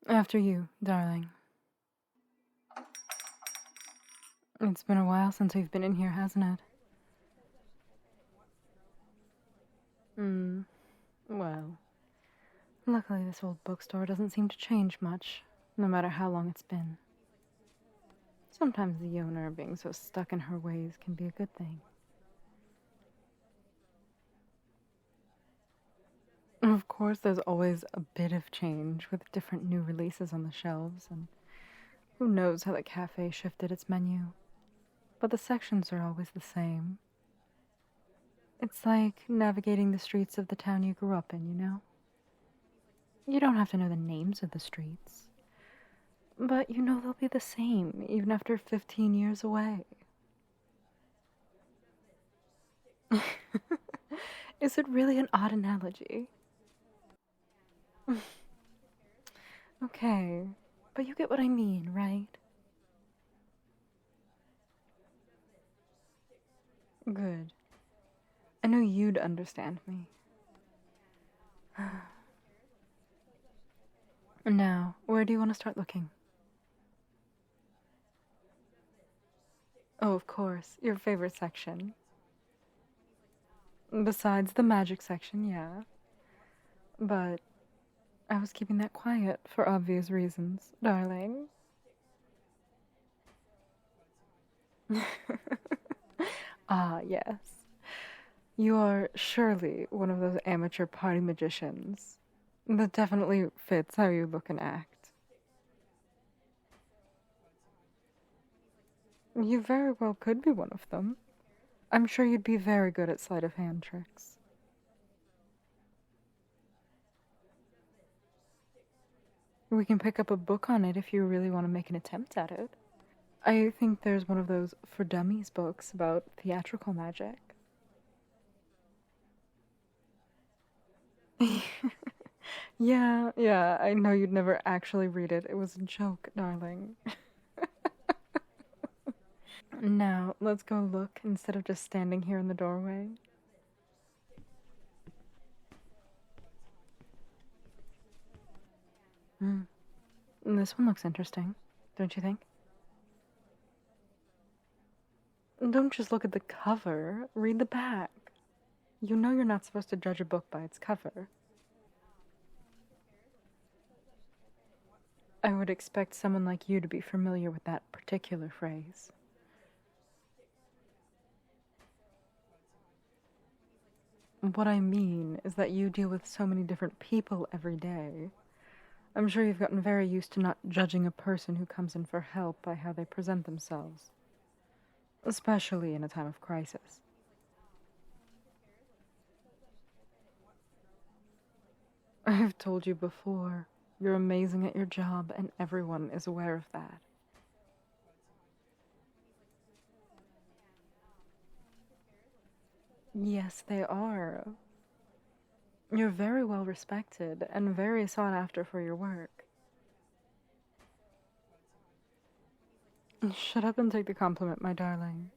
After you, darling. It's been a while since we've been in here, hasn't it? Well, luckily this old bookstore doesn't seem to change much, no matter how long it's been. Sometimes the owner being so stuck in her ways can be a good thing. Of course, there's always a bit of change with different new releases on the shelves, and who knows how the cafe shifted its menu. But the sections are always the same. It's like navigating the streets of the town you grew up in, you know? You don't have to know the names of the streets, but you know they'll be the same even after 15 years away. Is it really an odd analogy? Okay, but you get what I mean, right? Good. I know you'd understand me. Now, where do you want to start looking? Oh, of course, your favorite section. Besides the magic section, yeah. But I was keeping that quiet for obvious reasons, darling. Ah, yes. You are surely one of those amateur party magicians. That definitely fits how you look and act. You very well could be one of them. I'm sure you'd be very good at sleight of hand tricks. We can pick up a book on it if you really want to make an attempt at it. I think there's one of those for dummies books about theatrical magic. Yeah, I know you'd never actually read it. It was a joke, darling. Now, let's go look instead of just standing here in the doorway. This one looks interesting, don't you think? Don't just look at the cover, read the back. You know you're not supposed to judge a book by its cover. I would expect someone like you to be familiar with that particular phrase. What I mean is that you deal with so many different people every day. I'm sure you've gotten very used to not judging a person who comes in for help by how they present themselves. Especially in a time of crisis. I've told you before, you're amazing at your job, and everyone is aware of that. Yes, they are. You're very well respected and very sought after for your work. Shut up and take the compliment, my darling.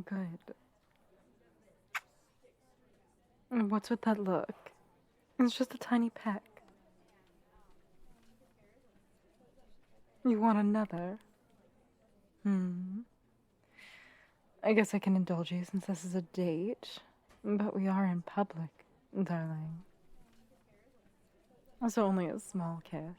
Good. What's with that look? It's just a tiny peck. You want another? I guess I can indulge you since this is a date, but we are in public, darling. Also only a small kiss.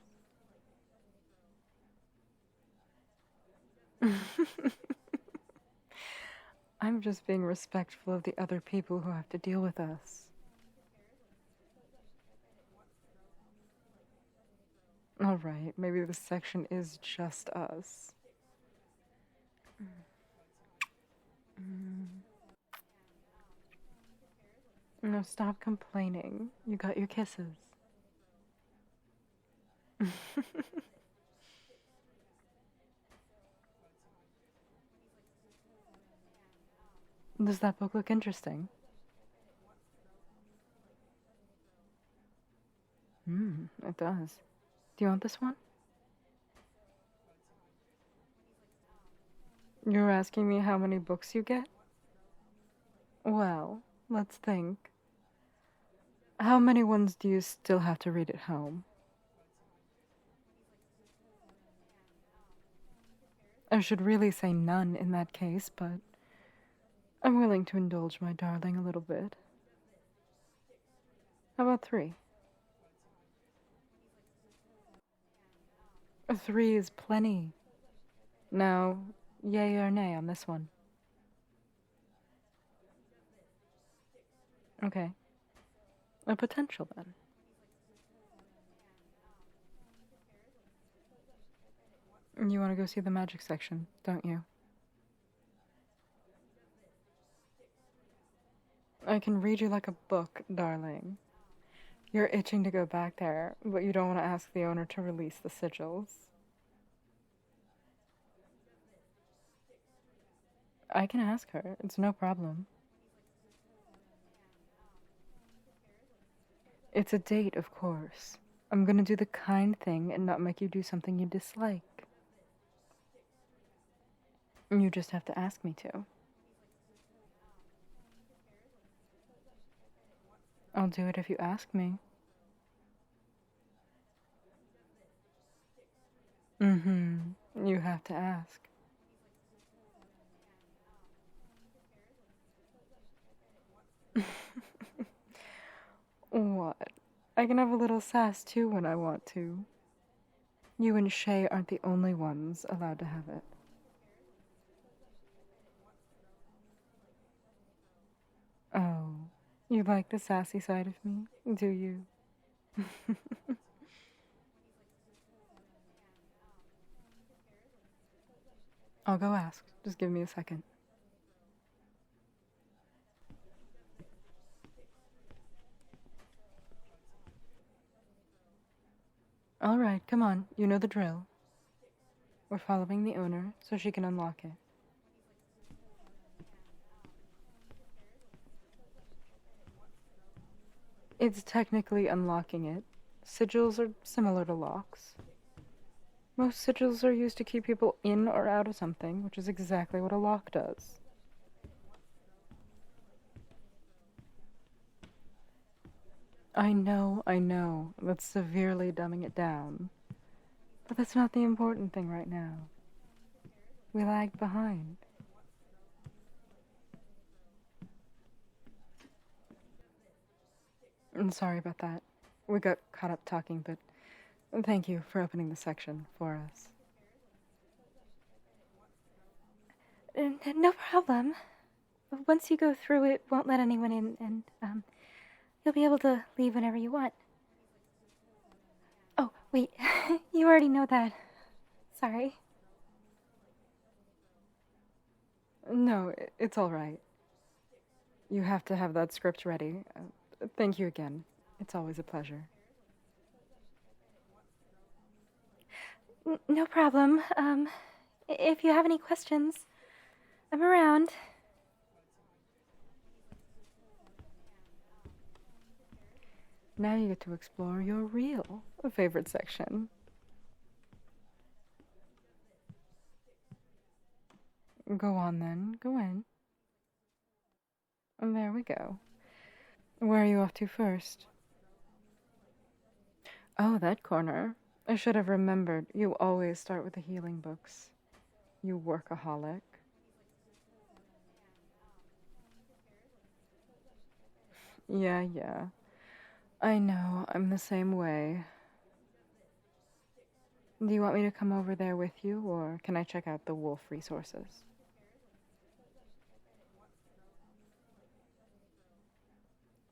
I'm just being respectful of the other people who have to deal with us. Alright, maybe this section is just us. No, stop complaining. You got your kisses. Does that book look interesting? It does. Do you want this one? You're asking me how many books you get? Well, let's think. How many ones do you still have to read at home? I should really say none in that case, but I'm willing to indulge my darling a little bit. How about 3? 3 is plenty. Now, yay or nay on this one? Okay. A potential, then. You want to go see the magic section, don't you? I can read you like a book, darling. You're itching to go back there, but you don't want to ask the owner to release the sigils. I can ask her. It's no problem. It's a date, of course. I'm gonna do the kind thing and not make you do something you dislike. You just have to ask me to. I'll do it if you ask me. You have to ask. What? I can have a little sass too when I want to. You and Shay aren't the only ones allowed to have it. Oh, you like the sassy side of me, do you? I'll go ask. Just give me a second. All right, come on. You know the drill. We're following the owner so she can unlock it. It's technically unlocking it. Sigils are similar to locks. Most sigils are used to keep people in or out of something, which is exactly what a lock does. I know. That's severely dumbing it down. But that's not the important thing right now. We lagged behind. I'm sorry about that. We got caught up talking, but thank you for opening the section for us. No problem. Once you go through, it won't let anyone in, and, you'll be able to leave whenever you want. Oh, wait, you already know that. Sorry. No, it's all right. You have to have that script ready. Thank you again. It's always a pleasure. No problem. If you have any questions, I'm around. Now you get to explore your real favorite section. Go on then, go in. And there we go. Where are you off to first? Oh, that corner. I should have remembered. You always start with the healing books. You workaholic. Yeah. I know, I'm the same way. Do you want me to come over there with you, or can I check out the wolf resources?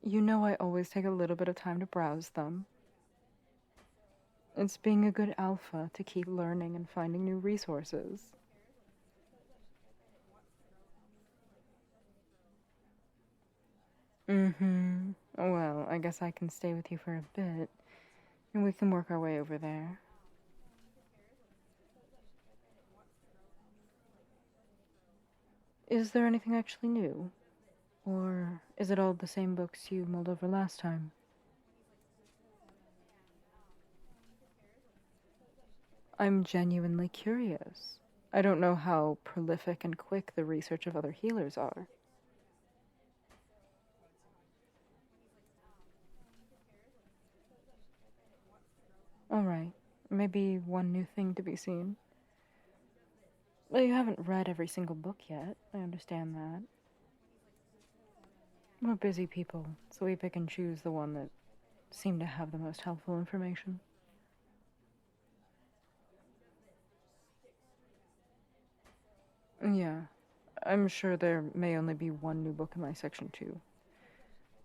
You know I always take a little bit of time to browse them. It's being a good alpha to keep learning and finding new resources. Well, I guess I can stay with you for a bit, and we can work our way over there. Is there anything actually new? Or is it all the same books you mulled over last time? I'm genuinely curious. I don't know how prolific and quick the research of other healers are. Alright, maybe one new thing to be seen. Well, you haven't read every single book yet, I understand that. We're busy people, so we pick and choose the one that seem to have the most helpful information. Yeah, I'm sure there may only be one new book in my section too.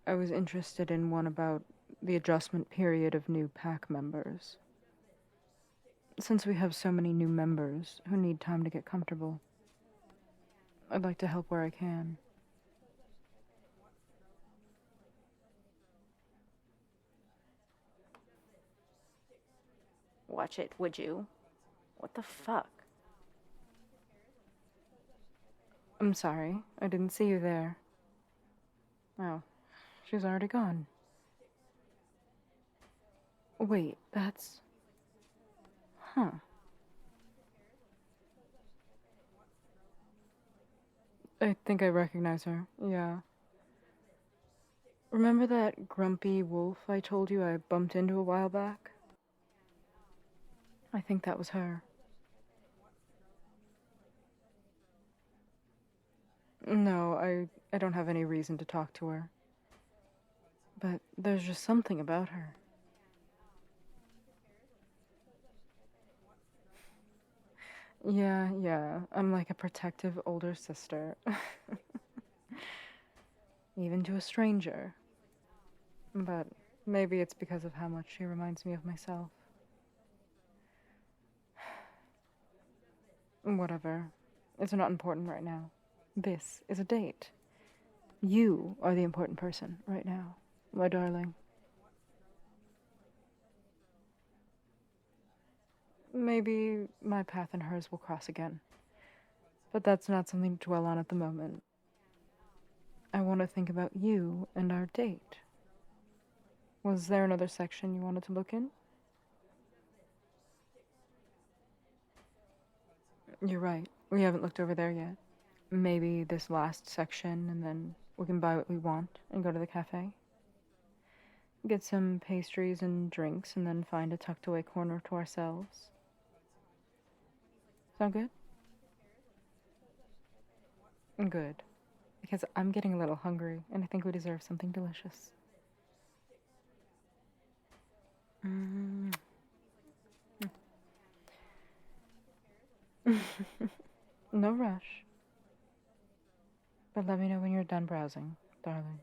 I was interested in one about the adjustment period of new pack members. Since we have so many new members who need time to get comfortable, I'd like to help where I can. Watch it, would you? What the fuck? I'm sorry, I didn't see you there. Oh, she's already gone. Wait, that's... Huh. I think I recognize her, yeah. Remember that grumpy wolf I told you I bumped into a while back? I think that was her. No, I don't have any reason to talk to her. But there's just something about her. Yeah, I'm like a protective older sister. Even to a stranger. But maybe it's because of how much she reminds me of myself. Whatever. It's not important right now. This is a date. You are the important person right now, my darling. Maybe my path and hers will cross again. But that's not something to dwell on at the moment. I want to think about you and our date. Was there another section you wanted to look in? You're right. We haven't looked over there yet. Maybe this last section, and then we can buy what we want and go to the cafe. Get some pastries and drinks, and then find a tucked away corner to ourselves. Sound good? Good. Because I'm getting a little hungry, and I think we deserve something delicious. No rush. But let me know when you're done browsing, darling.